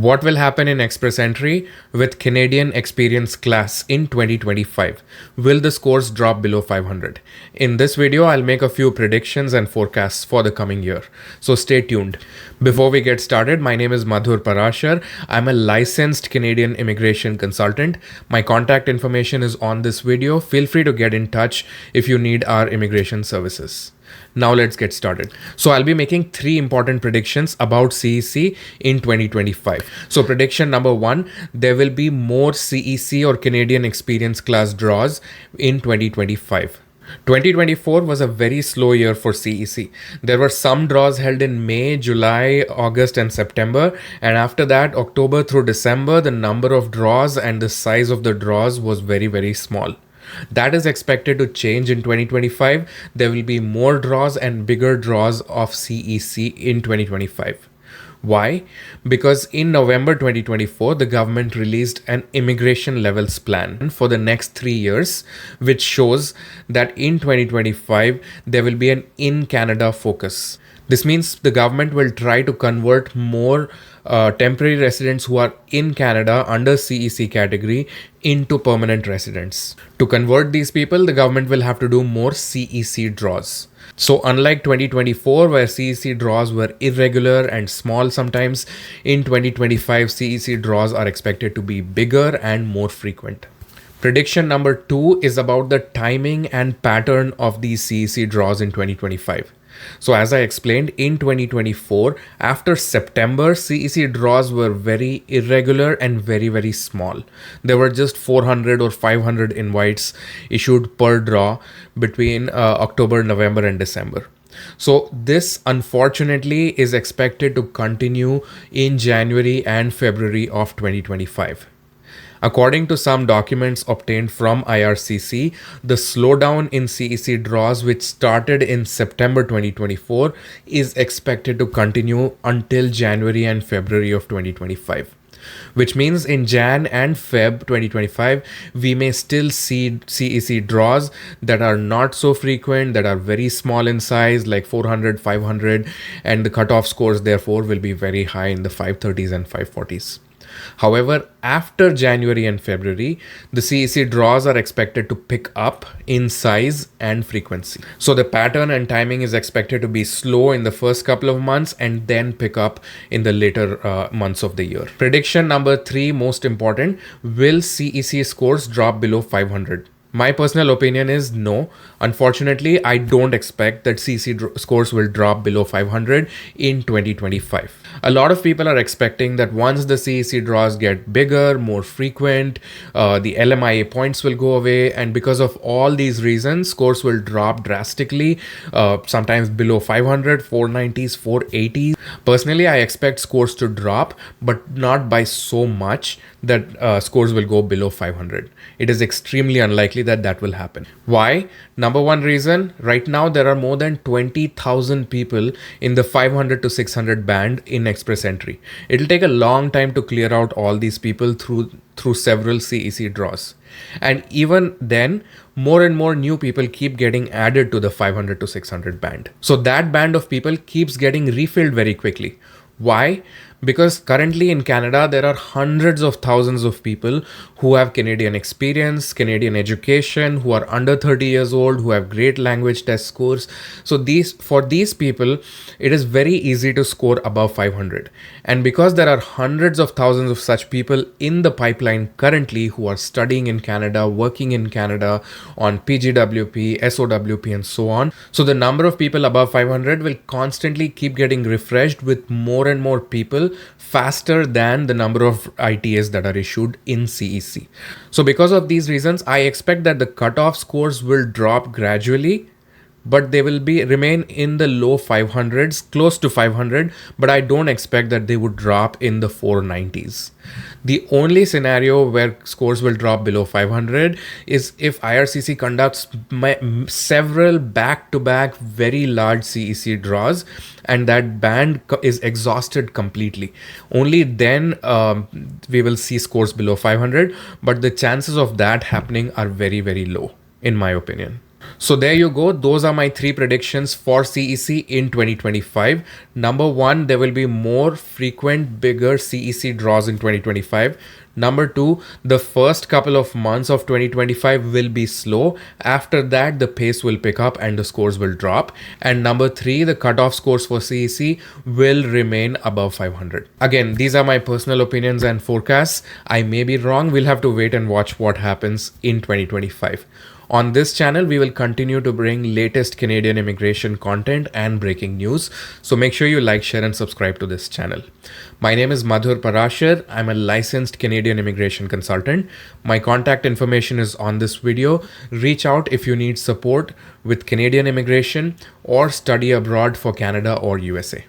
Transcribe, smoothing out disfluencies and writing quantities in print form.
What will happen in Express Entry with Canadian Experience class in 2025? Will the scores drop below 500? In this video, I'll make a few predictions and forecasts for the coming year. So stay tuned. Before we get started, my name is Madhur Parashar. I'm a licensed Canadian immigration consultant. My contact information is on this video. Feel free to get in touch if you need our immigration services. Now let's get started. So I'll be making three important predictions about CEC in 2025. So prediction number one, there will be more CEC or Canadian Experience class draws in 2025. 2024 was a very slow year for CEC. There were some draws held in May, July, August, and September. And after that, October through December, the number of draws and the size of the draws was very, very small. That is expected to change in 2025. There will be more draws and bigger draws of CEC in 2025. Why? Because in November 2024, the government released an immigration levels plan for the next 3 years, which shows that in 2025, there will be an in-Canada focus. This means the government will try to convert more temporary residents who are in Canada under CEC category into permanent residents. To convert these people, the government will have to do more CEC draws. So unlike 2024, where CEC draws were irregular and small sometimes, in 2025, CEC draws are expected to be bigger and more frequent. Prediction number two is about the timing and pattern of these CEC draws in 2025. So as I explained, in 2024, after September, CEC draws were very irregular and very, very small. There were just 400 or 500 invites issued per draw between October, November, and December. So this unfortunately is expected to continue in January and February of 2025. According to some documents obtained from IRCC, the slowdown in CEC draws, which started in September 2024, is expected to continue until January and February of 2025. Which means in Jan and Feb 2025, we may still see CEC draws that are not so frequent, that are very small in size, like 400, 500, and the cutoff scores therefore will be very high in the 530s and 540s. However, after January and February, the CEC draws are expected to pick up in size and frequency. So the pattern and timing is expected to be slow in the first couple of months and then pick up in the later months of the year. Prediction number three, most important, will CEC scores drop below 500? My personal opinion is no. Unfortunately, I don't expect that CEC scores will drop below 500 in 2025. A lot of people are expecting that once the CEC draws get bigger, more frequent, the LMIA points will go away. And because of all these reasons, scores will drop drastically, sometimes below 500, 490s, 480s. Personally, I expect scores to drop, but not by so much that scores will go below 500. It is extremely unlikely that will happen. Why? Number one reason, right now there are more than 20,000 people in the 500 to 600 band in Express Entry. It'll take a long time to clear out all these people through several CEC draws. And even then, more and more new people keep getting added to the 500 to 600 band. So that band of people keeps getting refilled very quickly. Why? Because currently in Canada, there are hundreds of thousands of people who have Canadian experience, Canadian education, who are under 30 years old, who have great language test scores. So for these people, it is very easy to score above 500. And because there are hundreds of thousands of such people in the pipeline currently who are studying in Canada, working in Canada on PGWP, SOWP, and so on. So the number of people above 500 will constantly keep getting refreshed with more and more people faster than the number of ITAs that are issued in CEC. So because of these reasons, I expect that the cutoff scores will drop gradually, but they will remain in the low 500s, close to 500, but I don't expect that they would drop in the 490s. The only scenario where scores will drop below 500 is if IRCC conducts several back-to-back very large CEC draws and that band is exhausted completely. Only then we will see scores below 500, but the chances of that happening are very, very low, in my opinion. So there you go. Those are my 3 predictions for CEC in 2025. Number 1, there will be more frequent, bigger CEC draws in 2025. Number 2, the first couple of months of 2025 will be slow. After that, the pace will pick up and the scores will drop. And number 3, the cutoff scores for CEC will remain above 500. Again, these are my personal opinions and forecasts. I may be wrong. We'll have to wait and watch what happens in 2025. On this channel, we will continue to bring latest Canadian immigration content and breaking news. So make sure you like, share, and subscribe to this channel. My name is Madhur Parashar. I'm a licensed Canadian immigration consultant. My contact information is on this video. Reach out if you need support with Canadian immigration or study abroad for Canada or USA.